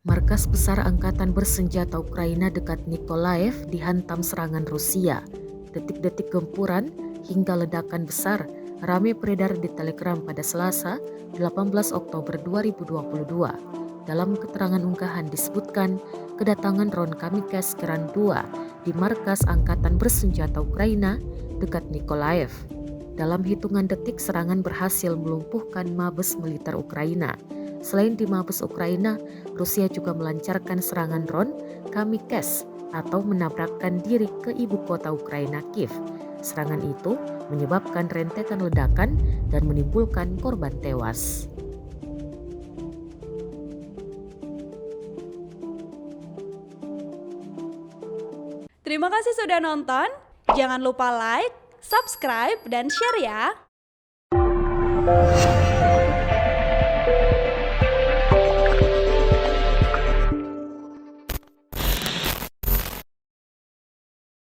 Markas besar Angkatan Bersenjata Ukraina dekat Nikolaev dihantam serangan Rusia. Detik-detik gempuran hingga ledakan besar ramai beredar di Telegram pada Selasa, 18 Oktober 2022. Dalam keterangan unggahan disebutkan kedatangan drone Kamikaze Kiran 2 di Markas Angkatan Bersenjata Ukraina dekat Nikolaev. Dalam hitungan detik serangan berhasil melumpuhkan mabes militer Ukraina. Selain di mabes Ukraina, Rusia juga melancarkan serangan drone Kamikaze atau menabrakkan diri ke ibu kota Ukraina, Kiev. Serangan itu menyebabkan rentetan ledakan dan menimbulkan korban tewas. Terima kasih sudah nonton. Jangan lupa like, subscribe, dan share ya.